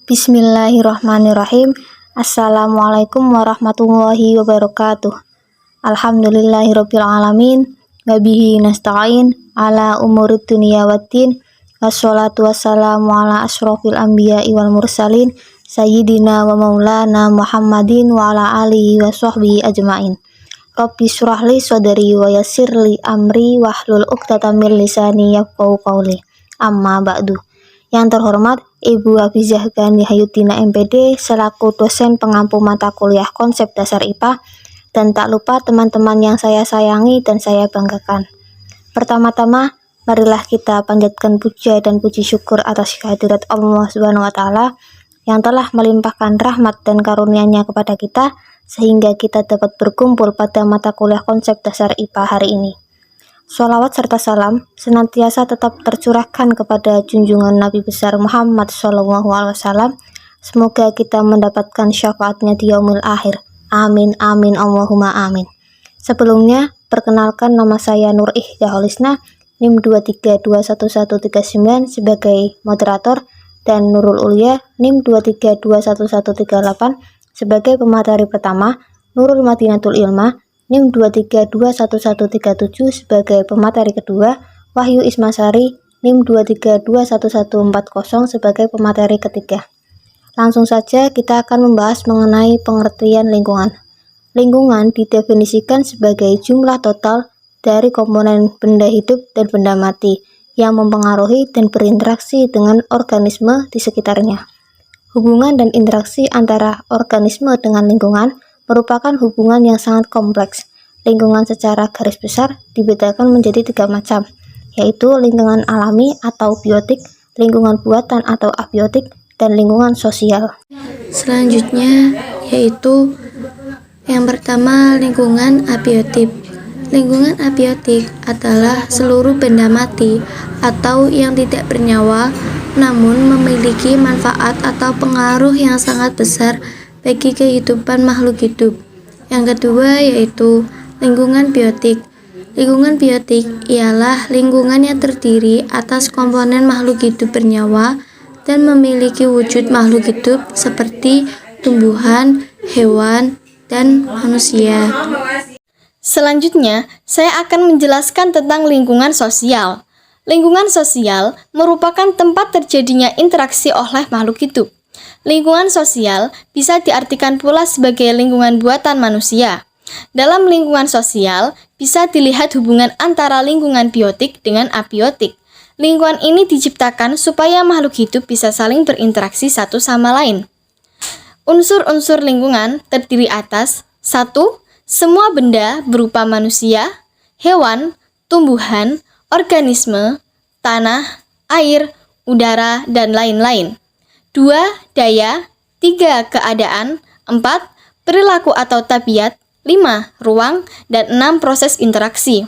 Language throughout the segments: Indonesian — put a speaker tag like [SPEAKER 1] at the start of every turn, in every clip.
[SPEAKER 1] Bismillahirrahmanirrahim. Assalamualaikum warahmatullahi wabarakatuh. Alhamdulillahirabbil alamin. Wa bihi nasta'in ala umurid dunya waddin. Wassalatu wassalamu ala asyrofil anbiya'i wal mursalin sayyidina wa maulana Muhammadin wa ala alihi wa sahbihi ajmain. Rabbi syrahli sadri wa yassirli amri wahlul 'uqdatam min lisani yafqahu qawli. Amma ba'du. Yang terhormat Ibu Hafizah Gani Hayuddina MPD selaku dosen pengampu mata kuliah konsep dasar IPA, dan tak lupa teman-teman yang saya sayangi dan saya banggakan. Pertama-tama, marilah kita panjatkan puja dan puji syukur atas kehadirat Allah Subhanahu wa Ta'ala yang telah melimpahkan rahmat dan karunia-Nya kepada kita sehingga kita dapat berkumpul pada mata kuliah konsep dasar IPA hari ini. Sholawat serta salam senantiasa tetap tercurahkan kepada junjungan Nabi besar Muhammad SAW. Semoga kita mendapatkan syafaatnya di yaumil akhir. Amin amin Allahumma amin. Sebelumnya, perkenalkan nama saya Nur Ihdah Holisna, NIM 2321139 sebagai moderator, dan Nurul Ulia NIM 2321138 sebagai pemateri pertama, Nurul Madinatul Ilmah NIM 2321137 sebagai pemateri kedua, Wahyu Ismasari NIM 2321140 sebagai pemateri ketiga. Langsung saja kita akan membahas mengenai pengertian lingkungan. Lingkungan didefinisikan sebagai jumlah total dari komponen benda hidup dan benda mati yang mempengaruhi dan berinteraksi dengan organisme di sekitarnya. Hubungan dan interaksi antara organisme dengan lingkungan merupakan hubungan yang sangat kompleks. Lingkungan secara garis besar dibedakan menjadi 3 macam, yaitu lingkungan alami atau biotik, lingkungan buatan atau abiotik, dan lingkungan sosial.
[SPEAKER 2] Selanjutnya yaitu yang pertama, lingkungan abiotik. Lingkungan abiotik adalah seluruh benda mati atau yang tidak bernyawa namun memiliki manfaat atau pengaruh yang sangat besar bagi kehidupan makhluk hidup. Yang kedua yaitu lingkungan biotik. Lingkungan biotik ialah lingkungan yang terdiri atas komponen makhluk hidup bernyawa dan memiliki wujud makhluk hidup seperti tumbuhan, hewan, dan manusia.
[SPEAKER 3] Selanjutnya, saya akan menjelaskan tentang lingkungan sosial. Lingkungan sosial merupakan tempat terjadinya interaksi oleh makhluk hidup. Lingkungan sosial bisa diartikan pula sebagai lingkungan buatan manusia. Dalam lingkungan sosial, bisa dilihat hubungan antara lingkungan biotik dengan abiotik. Lingkungan ini diciptakan supaya makhluk hidup bisa saling berinteraksi satu sama lain. Unsur-unsur lingkungan terdiri atas 1. Semua benda berupa manusia, hewan, tumbuhan, organisme, tanah, air, udara, dan lain-lain. 2. Daya. 3. Keadaan. 4. Perilaku atau tabiat. 5. Ruang. Dan 6. Proses interaksi.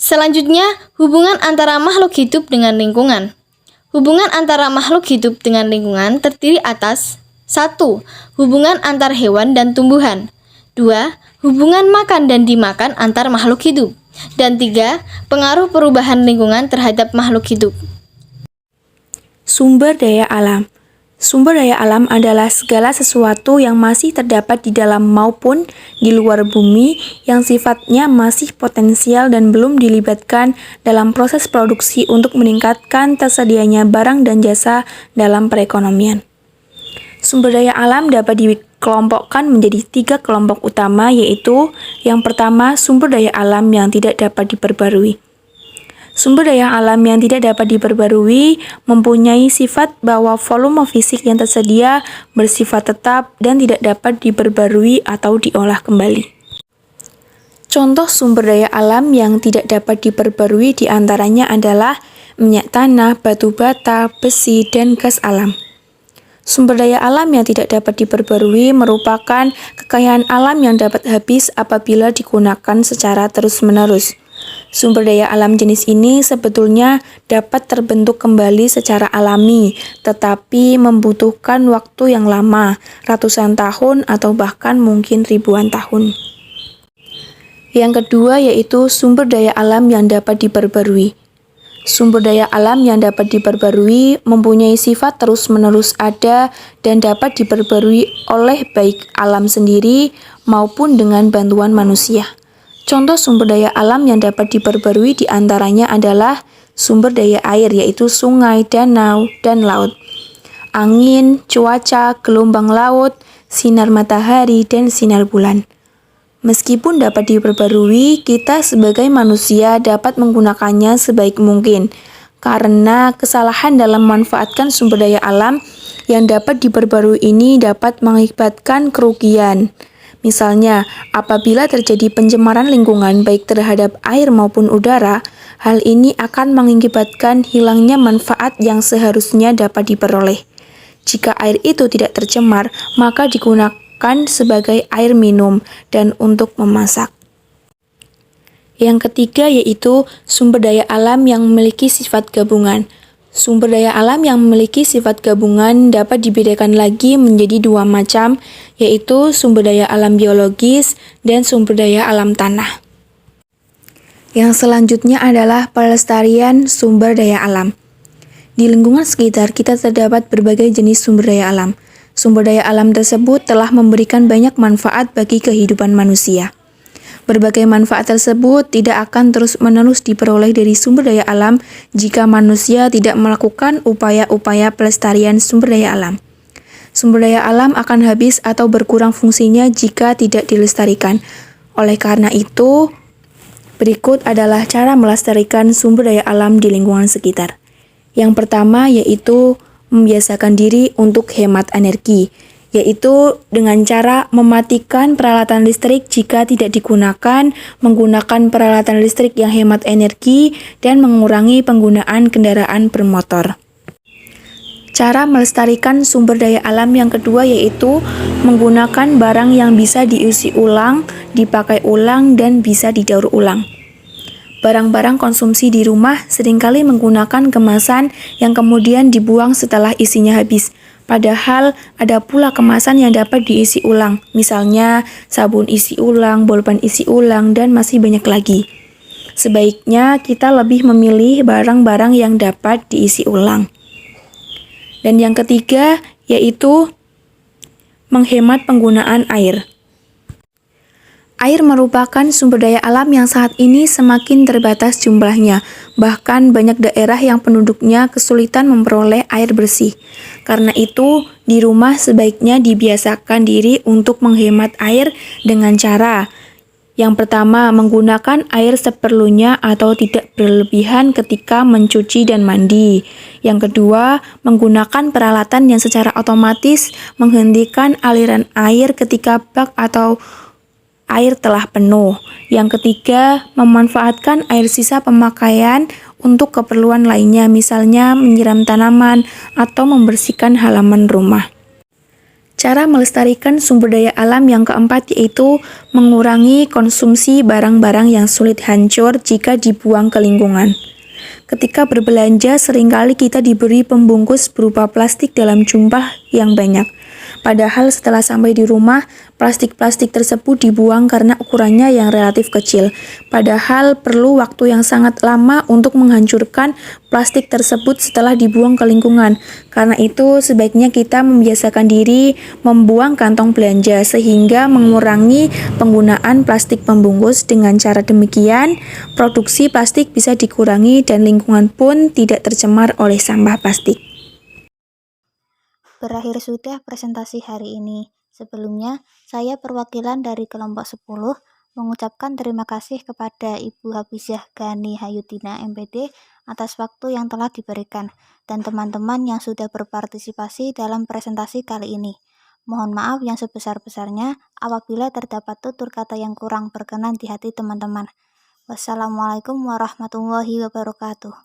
[SPEAKER 3] Selanjutnya, hubungan antara makhluk hidup dengan lingkungan. Hubungan antara makhluk hidup dengan lingkungan terdiri atas 1. Hubungan antar hewan dan tumbuhan. 2. Hubungan makan dan dimakan antar makhluk hidup. Dan 3. Pengaruh perubahan lingkungan terhadap makhluk hidup.
[SPEAKER 4] Sumber daya alam. Sumber daya alam adalah segala sesuatu yang masih terdapat di dalam maupun di luar bumi yang sifatnya masih potensial dan belum dilibatkan dalam proses produksi untuk meningkatkan tersedianya barang dan jasa dalam perekonomian. Sumber daya alam dapat dikelompokkan menjadi 3 kelompok utama, yaitu yang pertama, sumber daya alam yang tidak dapat diperbarui. Sumber daya alam yang tidak dapat diperbarui mempunyai sifat bahwa volume fisik yang tersedia bersifat tetap dan tidak dapat diperbarui atau diolah kembali. Contoh sumber daya alam yang tidak dapat diperbarui diantaranya adalah minyak tanah, batu bata, besi, dan gas alam. Sumber daya alam yang tidak dapat diperbarui merupakan kekayaan alam yang dapat habis apabila digunakan secara terus-menerus. Sumber daya alam jenis ini sebetulnya dapat terbentuk kembali secara alami, tetapi membutuhkan waktu yang lama, ratusan tahun atau bahkan mungkin ribuan tahun. Yang kedua yaitu sumber daya alam yang dapat diperbarui. Sumber daya alam yang dapat diperbarui mempunyai sifat terus-menerus ada dan dapat diperbarui oleh baik alam sendiri maupun dengan bantuan manusia. Contoh sumber daya alam yang dapat diperbarui diantaranya adalah sumber daya air, yaitu sungai, danau, dan laut, angin, cuaca, gelombang laut, sinar matahari, dan sinar bulan. Meskipun dapat diperbarui, kita sebagai manusia dapat menggunakannya sebaik mungkin, karena kesalahan dalam memanfaatkan sumber daya alam yang dapat diperbarui ini dapat mengakibatkan kerugian. Misalnya, apabila terjadi pencemaran lingkungan baik terhadap air maupun udara, hal ini akan mengakibatkan hilangnya manfaat yang seharusnya dapat diperoleh. Jika air itu tidak tercemar, maka digunakan sebagai air minum dan untuk memasak. Yang ketiga yaitu sumber daya alam yang memiliki sifat gabungan. Sumber daya alam yang memiliki sifat gabungan dapat dibedakan lagi menjadi dua macam, yaitu sumber daya alam biologis dan sumber daya alam tanah. Yang selanjutnya adalah pelestarian sumber daya alam. Di lingkungan sekitar kita terdapat berbagai jenis sumber daya alam. Sumber daya alam tersebut telah memberikan banyak manfaat bagi kehidupan manusia. Berbagai manfaat tersebut tidak akan terus-menerus diperoleh dari sumber daya alam jika manusia tidak melakukan upaya-upaya pelestarian sumber daya alam. Sumber daya alam akan habis atau berkurang fungsinya jika tidak dilestarikan. Oleh karena itu, berikut adalah cara melestarikan sumber daya alam di lingkungan sekitar. Yang pertama yaitu membiasakan diri untuk hemat energi, yaitu dengan cara mematikan peralatan listrik jika tidak digunakan, menggunakan peralatan listrik yang hemat energi, dan mengurangi penggunaan kendaraan bermotor. Cara melestarikan sumber daya alam yang kedua yaitu menggunakan barang yang bisa diisi ulang, dipakai ulang, dan bisa didaur ulang. Barang-barang konsumsi di rumah seringkali menggunakan kemasan yang kemudian dibuang setelah isinya habis. Padahal ada pula kemasan yang dapat diisi ulang, misalnya sabun isi ulang, bolpen isi ulang, dan masih banyak lagi. Sebaiknya kita lebih memilih barang-barang yang dapat diisi ulang. Dan yang ketiga yaitu menghemat penggunaan air. Air merupakan sumber daya alam yang saat ini semakin terbatas jumlahnya. Bahkan banyak daerah yang penduduknya kesulitan memperoleh air bersih. Karena itu, di rumah sebaiknya dibiasakan diri untuk menghemat air dengan cara yang pertama, menggunakan air seperlunya atau tidak berlebihan ketika mencuci dan mandi. Yang kedua, menggunakan peralatan yang secara otomatis menghentikan aliran air ketika bak atau air telah penuh. Yang ketiga, memanfaatkan air sisa pemakaian untuk keperluan lainnya, misalnya menyiram tanaman atau membersihkan halaman rumah. Cara melestarikan sumber daya alam yang keempat yaitu mengurangi konsumsi barang-barang yang sulit hancur jika dibuang ke lingkungan. Ketika berbelanja, seringkali kita diberi pembungkus berupa plastik dalam jumlah yang banyak. Padahal setelah sampai di rumah, plastik-plastik tersebut dibuang karena ukurannya yang relatif kecil. Padahal perlu waktu yang sangat lama untuk menghancurkan plastik tersebut setelah dibuang ke lingkungan. Karena itu, sebaiknya kita membiasakan diri membuang kantong belanja sehingga mengurangi penggunaan plastik pembungkus. Dengan cara demikian, produksi plastik bisa dikurangi dan lingkungan pun tidak tercemar oleh sampah plastik.
[SPEAKER 1] Berakhir sudah presentasi hari ini. Sebelumnya, saya perwakilan dari kelompok 10 mengucapkan terima kasih kepada Ibu Hafizah Gani Hayutina MPD atas waktu yang telah diberikan dan teman-teman yang sudah berpartisipasi dalam presentasi kali ini. Mohon maaf yang sebesar-besarnya apabila terdapat tutur kata yang kurang berkenan di hati teman-teman. Wassalamualaikum warahmatullahi wabarakatuh.